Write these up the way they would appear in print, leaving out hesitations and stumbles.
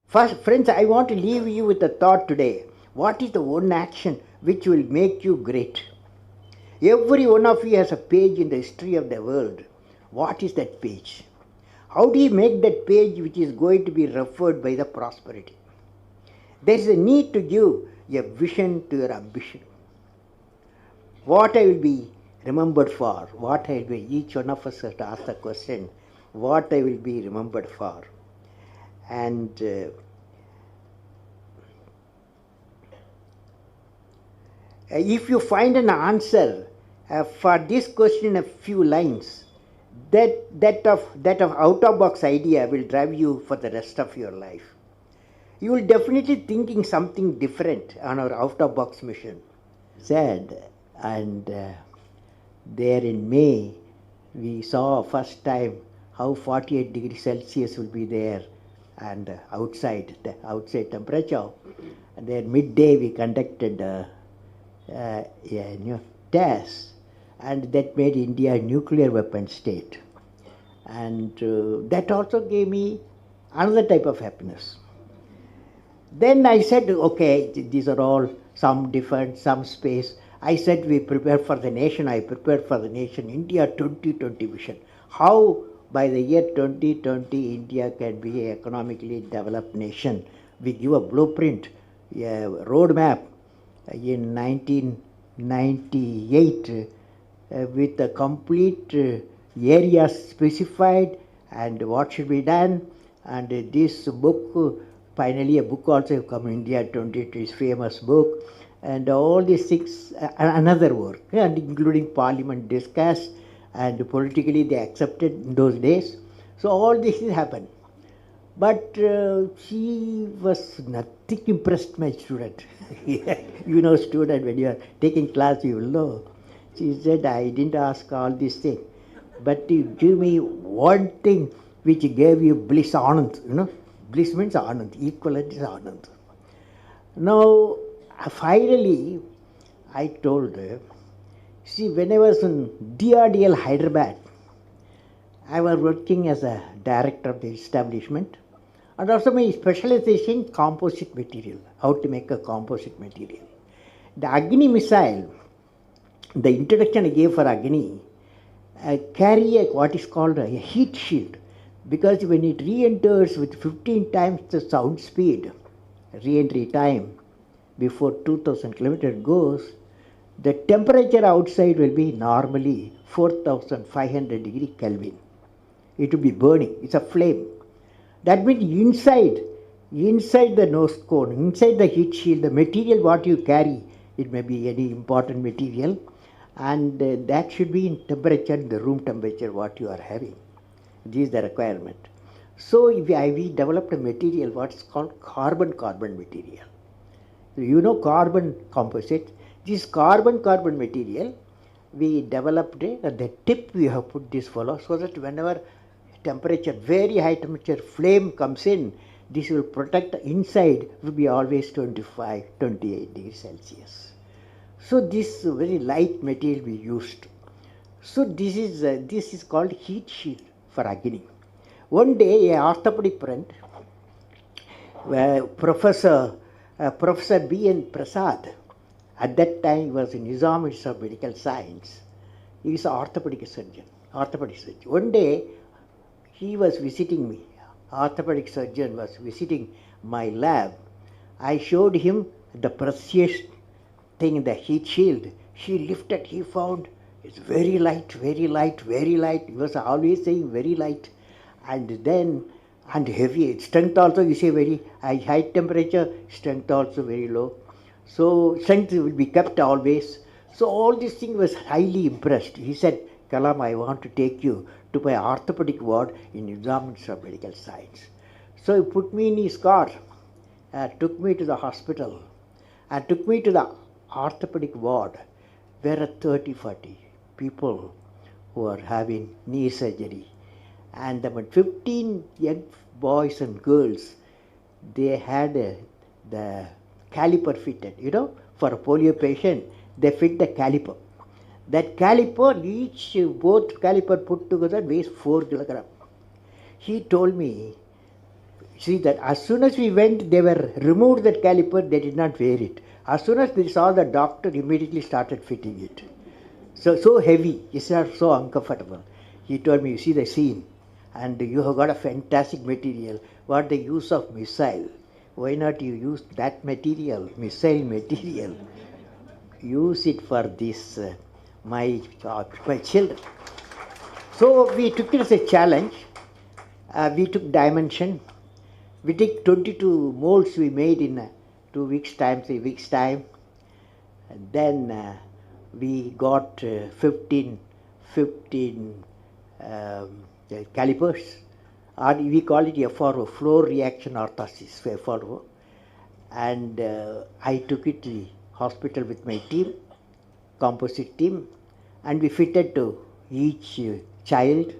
First, friends, I want to leave you with a thought today. What is the one action which will make you great? Every one of you has a page in the history of the world. What is that page? How do you make that page which is going to be referred by the prosperity? There is a need to give a vision to your ambition. What I will be remembered for, what I will be, each one of us has to ask the question, what I will be remembered for. And if you find an answer for this question in a few lines, that of out of box idea will drive you for the rest of your life. You will definitely thinking something different on our out of box mission. Said, and there in May we saw first time how 48 degrees Celsius will be there, and outside the outside temperature. And then midday we conducted a new test, and that made India a nuclear weapon state. And that also gave me another type of happiness. Then I said, okay, these are all some different, some space. I said, we prepare for the nation. I prepared for the nation, India 2020 vision. How by the year 2020 India can be an economically developed nation. We give a blueprint, a roadmap in 1998 with a complete areas specified and what should be done. And this book, finally a book also come in India 2020, is famous book. And all these things, another work, and including parliament discussed, and politically they accepted in those days. So all this happened. But she was nothing impressed, my student. You know, student, when you are taking class, you will know. She said, I didn't ask all these things, but you give me one thing which gave you bliss, anand. You know, bliss means anand, equivalent is anand. Now, finally, I told her, see, when I was in DRDL Hyderabad, I was working as a director of the establishment, and also my specialization composite material, how to make a composite material. The Agni missile, the introduction I gave for Agni, carry what is called a heat shield, because when it re-enters with 15 times the sound speed, re-entry time, before 2000 kilometers goes, the temperature outside will be normally 4500 degree Kelvin. It will be burning, it's a flame. That means inside the nose cone, inside the heat shield, the material what you carry, it may be any important material, and that should be in temperature, the room temperature what you are having. This is the requirement. So we developed a material what is called carbon-carbon material. You know carbon composite. This carbon-carbon material, we developed at the tip we have put this fellow, so that whenever temperature, very high temperature flame comes in, this will protect the inside, will be always 25, 28 degrees Celsius. So this very light material we used. So this is called heat shield for Agni. One day, a orthopedic friend, Professor B.N. Prasad, at that time he was in Nizam Institute of Medical Science. He is an orthopedic surgeon. One day he was visiting me. Orthopedic surgeon was visiting my lab. I showed him the precious thing, the heat shield. He lifted, he found it's very light, very light, very light. He was always saying very light. And then, and heavy. Strength also, you say very high temperature, strength also very low. So strength will be kept always. So all these things was highly impressed. He said, Kalam, I want to take you to my orthopedic ward in Nizam Institute of Medical Science. So he put me in his car, took me to the hospital, and took me to the orthopedic ward, where 30-40 people who are having knee surgery. And about 15 young boys and girls, they had the caliper fitted. You know, for a polio patient, they fit the caliper. That caliper, both caliper put together weighs 4 kilograms. He told me, See that as soon as we went, they were removed that caliper, they did not wear it. As soon as they saw the doctor, immediately started fitting it. So heavy, it's not so uncomfortable. He told me, you see the scene, and you have got a fantastic material. What the use of missile? Why not you use that material, missile material? Use it for this, my children. So we took it as a challenge. We took dimension. We took 22 molds we made in 2 weeks' time, 3 weeks' time. And then we got 15 calipers. Or we call it FRO, floor reaction orthosis, FRO. And I took it to the hospital with my team, composite team, and we fitted to each child.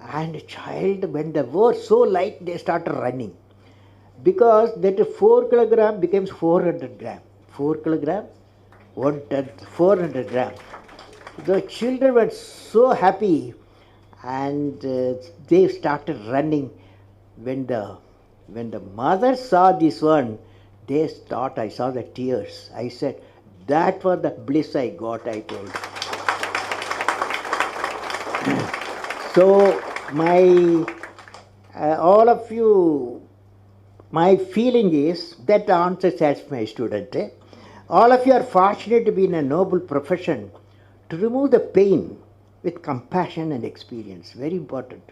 And child, when they were so light, they started running. Because that 4 kilogram becomes 400 gram. 4 kilogram, 1/10, 400 gram. The children were so happy, and they started running. When the mother saw this one, they thought, I saw the tears. I said, that was the bliss I got, I told. So all of you, my feeling is that answers as my student. All of you are fortunate to be in a noble profession to remove the pain with compassion and experience. Very important.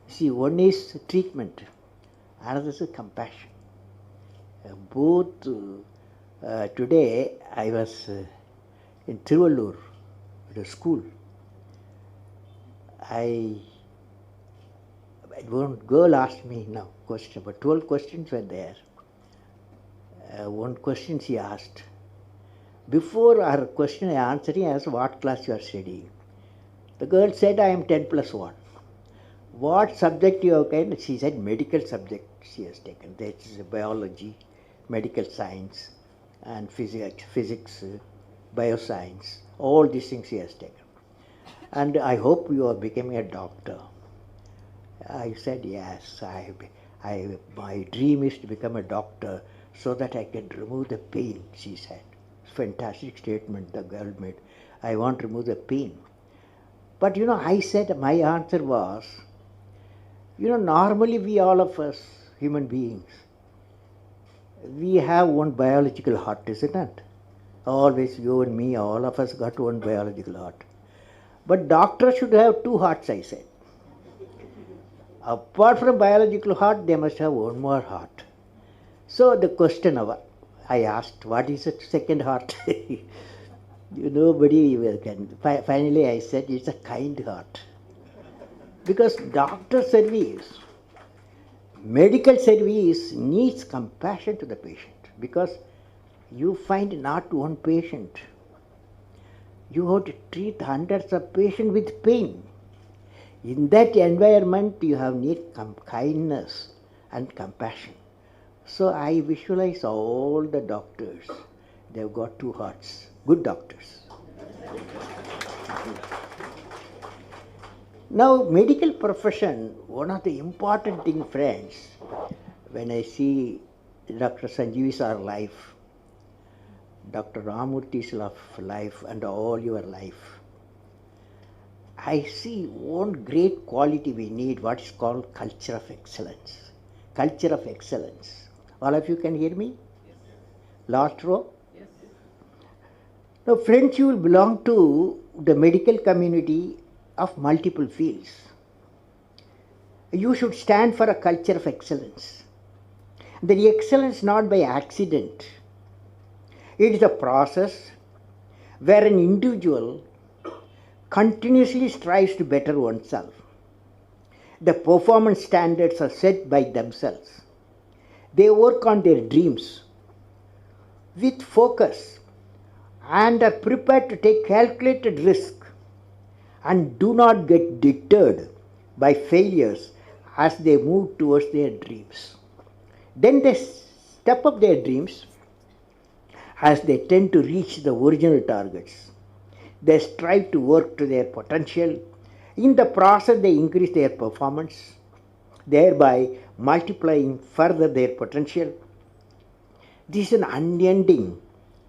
See, one is treatment, another is compassion. Both today I was in Tiruvallur at a school. One girl asked me now question, but 12 questions were there. One question she asked. Before her question I answered, I asked what class you are studying. The girl said, I am 10 plus 1. What subject you have taken? She said medical subject she has taken. That is biology, medical science, and physics, bioscience. All these things she has taken. And I hope you are becoming a doctor. I said, yes, my dream is to become a doctor so that I can remove the pain, she said. Fantastic statement the girl made. I want to remove the pain. But I said, my answer was, normally we all of us, human beings, we have one biological heart, isn't it? Always you and me, all of us got one biological heart. But doctors should have 2 hearts, I said. Apart from biological heart, they must have one more heart. So the question I asked, what is the second heart? Nobody can. Finally I said, it's a kind heart. Because doctor service, medical service needs compassion to the patient. Because you find not one patient. You have to treat hundreds of patients with pain. In that environment, you have need kindness and compassion. So I visualize all the doctors. They've got 2 hearts. Good doctors. Now, medical profession, one of the important things, friends, when I see Dr. Sanjeevi's life, Dr. Ramurthi's life, and all your life, I see one great quality we need, what is called culture of excellence. Culture of excellence. All of you can hear me? Yes. Last row? Yes. Now, friends, you will belong to the medical community of multiple fields. You should stand for a culture of excellence. The excellence not by accident. It is a process where an individual continuously strives to better oneself. The performance standards are set by themselves. They work on their dreams with focus and are prepared to take calculated risk and do not get deterred by failures as they move towards their dreams. Then they step up their dreams as they tend to reach the original targets. They strive to work to their potential. In the process, they increase their performance. thereby multiplying further their potential. This is an unending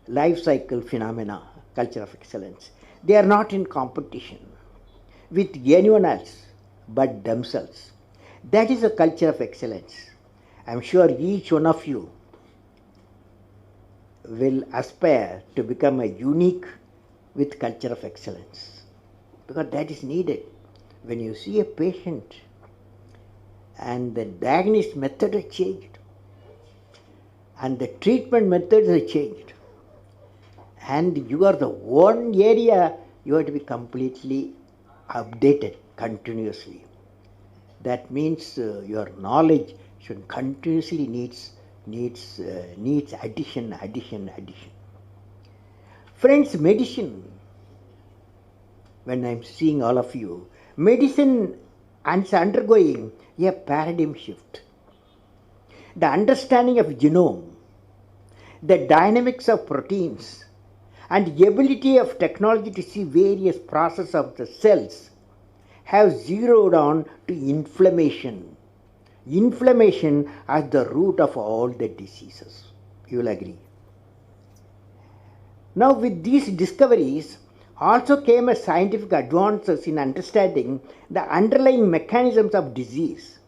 life cycle phenomena, culture of excellence. They are not in competition with anyone else but themselves. That is a culture of excellence. I am sure each one of you will aspire to become a unique with culture of excellence, because that is needed. When you see a patient and the diagnosis method has changed and the treatment methods have changed, and you are the one area you have to be completely updated continuously. That means your knowledge should continuously needs addition. Friends, medicine, when I am seeing all of you, medicine is undergoing a paradigm shift. The understanding of genome, the dynamics of proteins, and the ability of technology to see various processes of the cells have zeroed on to inflammation. Inflammation as the root of all the diseases. You will agree. Now, with these discoveries also came a scientific advances in understanding the underlying mechanisms of disease,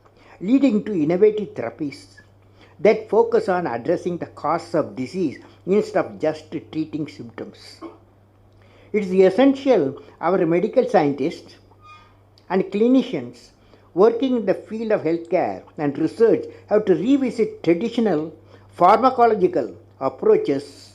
leading to innovative therapies that focus on addressing the causes of disease instead of just treating symptoms. It is essential our medical scientists and clinicians working in the field of healthcare and research have to revisit traditional pharmacological approaches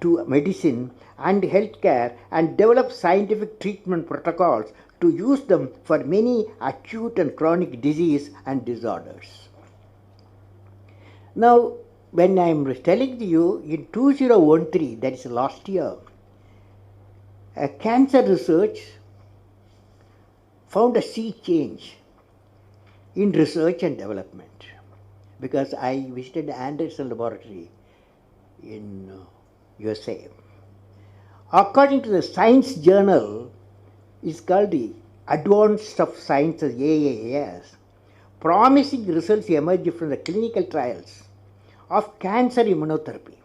to medicine and healthcare and develop scientific treatment protocols to use them for many acute and chronic disease and disorders. Now, when I am telling you in 2013, that is last year, cancer research found a sea change in research and development, because I visited Anderson Laboratory in USA. According to the Science Journal, it's called the Advanced of Sciences, AAS, promising results emerged from the clinical trials of cancer immunotherapy,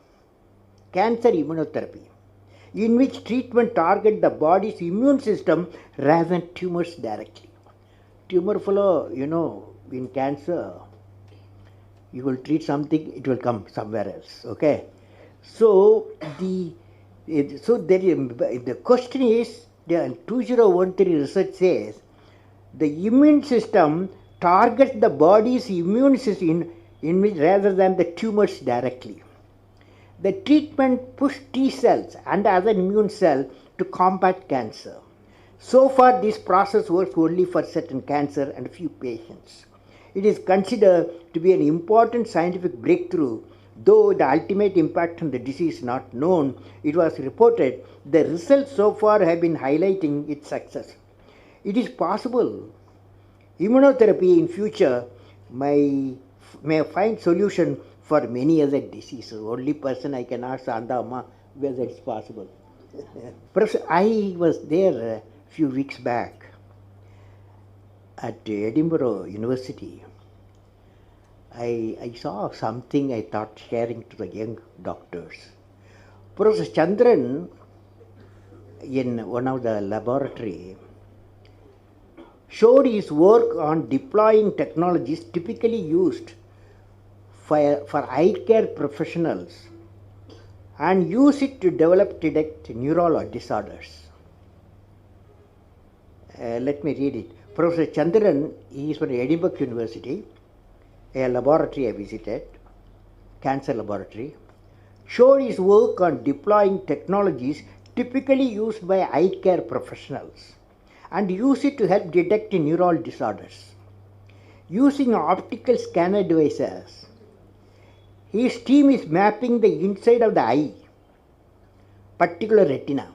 in which treatment target the body's immune system rather than tumors directly. Tumor flow, in cancer, you will treat something, it will come somewhere else. Okay, so the question is, the 2013 research says the immune system targets the body's immune system rather than the tumors directly. The treatment pushed T cells and other immune cells to combat cancer. So far, this process works only for certain cancer and a few patients. It is considered to be an important scientific breakthrough. Though the ultimate impact on the disease is not known, it was reported the results so far have been highlighting its success. It is possible immunotherapy in future may find solution for many other diseases. Only person I can ask Andama whether it's possible. Professor, I was there a few weeks back at Edinburgh University. I saw something I thought sharing to the young doctors. Professor Chandran, in one of the laboratory, showed his work on deploying technologies typically used for eye care professionals and use it to detect neural disorders. Let me read it. Professor Chandran, he is from Edinburgh University, a laboratory I visited, cancer laboratory, showed his work on deploying technologies typically used by eye care professionals and use it to help detect neural disorders. Using optical scanner devices, his team is mapping the inside of the eye, particular retina.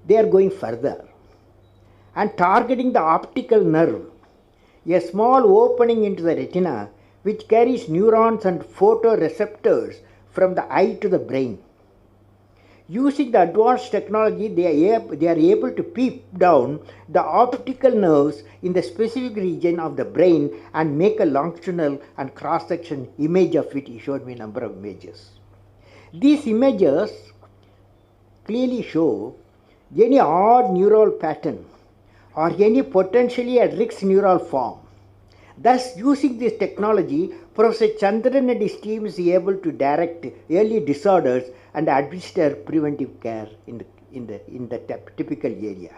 They are going further and targeting the optical nerve, a small opening into the retina which carries neurons and photoreceptors from the eye to the brain. Using the advanced technology, they are able to peep down the optical nerves in the specific region of the brain and make a longitudinal and cross-section image of it. He showed me a number of images. These images clearly show any odd neural pattern or any potentially at risk neural form. Thus, using this technology, Professor Chandran and his team is able to direct early disorders and administer preventive care in the typical area.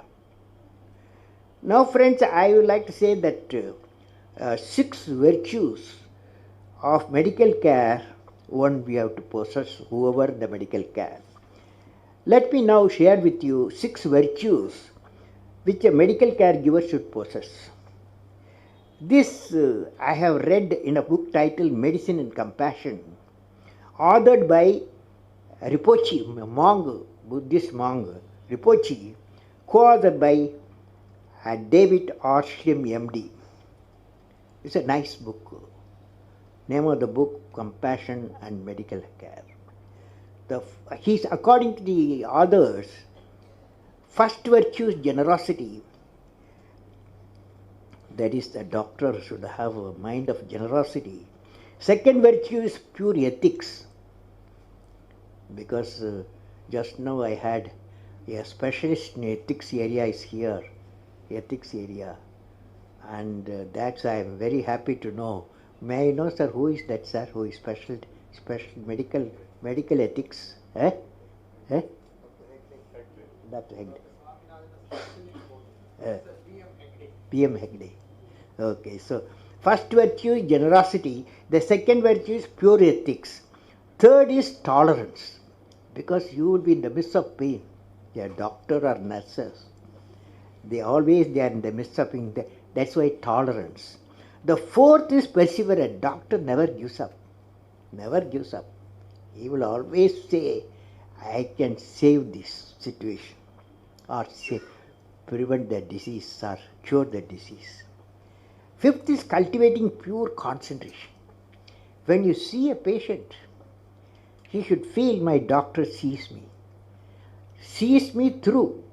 Now, friends, I would like to say that 6 virtues of medical care, one we have to possess, whoever the medical care. Let me now share with you 6 virtues which a medical caregiver should possess. This I have read in a book titled Medicine and Compassion, authored by Rinpoche, monk, Buddhist monk Rinpoche, co-authored by David Arshlim, MD. It's a nice book. Name of the book, Compassion and Medical Care. According to the authors, first virtue is generosity. That is, the doctor should have a mind of generosity. Second virtue is pure ethics. Because just now I had a specialist in ethics area is here, ethics area. And that's I am very happy to know. May I know, sir, who is that, sir, who is special medical ethics? Dr. Hegde. PM Hegde. Okay, so first virtue is generosity. The second virtue is pure ethics. Third is tolerance. Because you will be in the midst of pain. They are doctor or nurses. They are in the midst of pain. That's why tolerance. The fourth is perseverance. Doctor never gives up. Never gives up. He will always say, I can save this situation or prevent the disease or cure the disease. Fifth is cultivating pure concentration. When you see a patient, he should feel my doctor sees me through,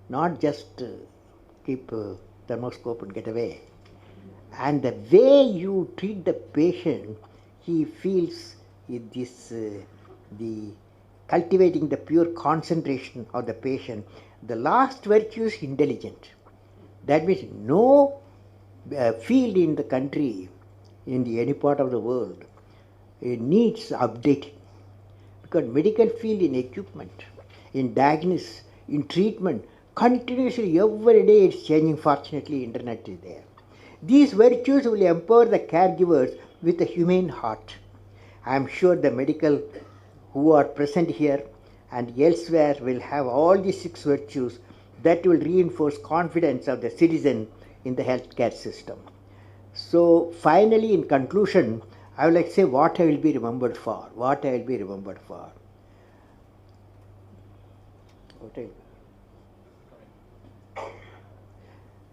not just keep a thermoscope and get away. And the way you treat the patient, he feels the cultivating the pure concentration of the patient. The last virtue is intelligent. That means no field in the country, in any part of the world, it needs updating. Because medical field in equipment, in diagnosis, in treatment, continuously every day it's changing. Fortunately, internet is there. These virtues will empower the caregivers with a humane heart. I am sure the medical who are present here and elsewhere will have all these 6 virtues that will reinforce confidence of the citizen in the healthcare system. So finally, in conclusion, I would like to say what I will be remembered for.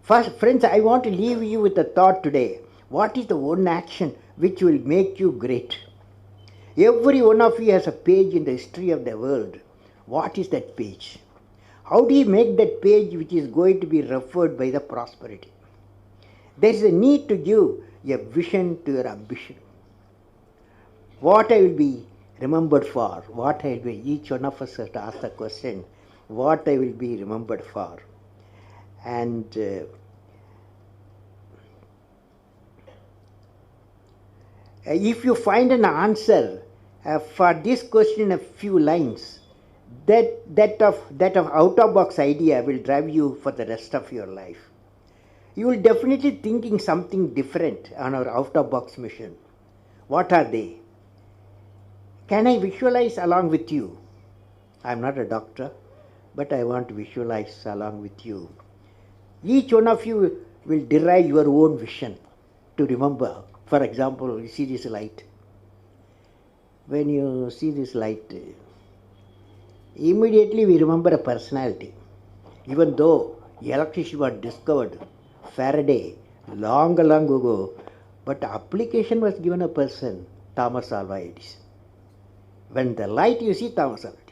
First, friends, I want to leave you with a thought today. What is the one action which will make you great? Every one of you has a page in the history of the world. What is that page? How do you make that page which is going to be referred by the prosperity? There is a need to give a vision to your ambition. What I will be remembered for, each one of us has to ask the question, what I will be remembered for. And if you find an answer for this question in a few lines, that of out-of-box idea will drive you for the rest of your life. You will definitely thinking something different on our out-of-box mission. What are they? Can I visualize along with you? I am not a doctor, but I want to visualize along with you. Each one of you will derive your own vision to remember. For example, you see this light. When you see this light, immediately we remember a personality. Even though electricity was discovered, Faraday, long ago, but application was given a person, Thomas Alva Edison. When the light you see, Thomas Alva Edison.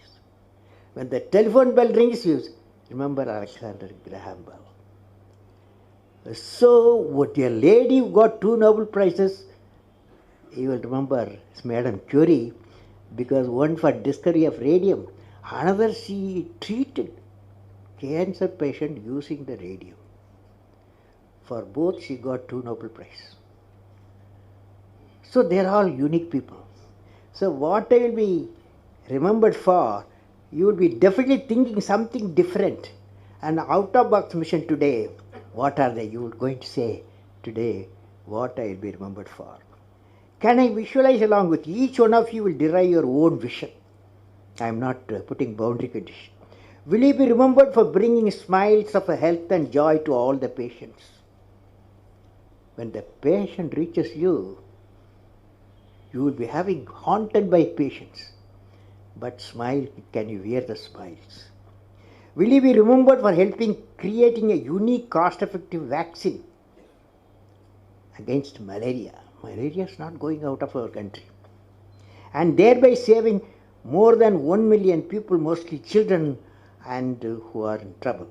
When the telephone bell rings, you remember Alexander Graham Bell. So, what a lady who got 2 Nobel Prizes, you will remember Madam Curie, because one for discovery of radium, another she treated cancer patient using the radium. For both she got 2 Nobel Prizes. So they are all unique people. So what I will be remembered for, you will be definitely thinking something different. And out of box mission today, what are they? You are going to say today what I will be remembered for. Can I visualize along with each one of you will derive your own vision? I am not putting boundary condition. Will you be remembered for bringing smiles of health and joy to all the patients? When the patient reaches you, you will be having haunted by patients. But smile, can you wear the smiles? Will you be remembered for helping creating a unique cost-effective vaccine against malaria? Malaria is not going out of our country. And thereby saving more than 1 million people, mostly children, and who are in trouble.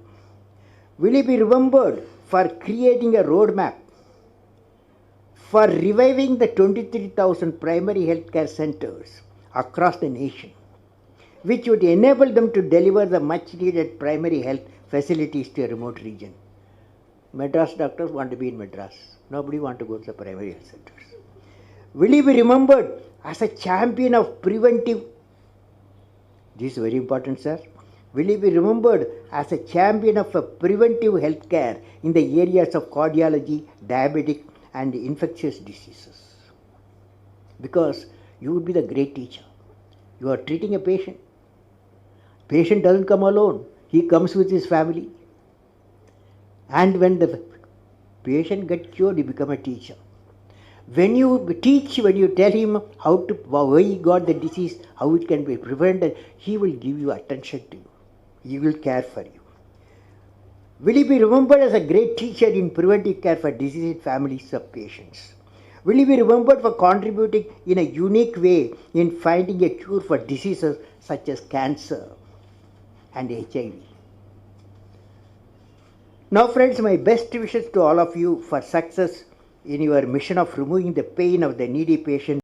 Will you be remembered for creating a roadmap for reviving the 23,000 primary healthcare centers across the nation, which would enable them to deliver the much needed primary health facilities to a remote region? Madras doctors want to be in Madras. Nobody want to go to the primary health centers. Will you be remembered as a champion of preventive? This is very important, sir. Will you be remembered as a champion of preventive health care in the areas of cardiology, diabetic, and infectious diseases? Because you would be the great teacher. You are treating a patient. Patient doesn't come alone. He comes with his family. And when the patient gets cured, you become a teacher. When you teach, when you tell him why he got the disease, how it can be prevented, he will give you attention to you. He will care for you. Will he be remembered as a great teacher in preventive care for diseased families of patients? Will he be remembered for contributing in a unique way in finding a cure for diseases such as cancer and HIV? Now friends, my best wishes to all of you for success in your mission of removing the pain of the needy patient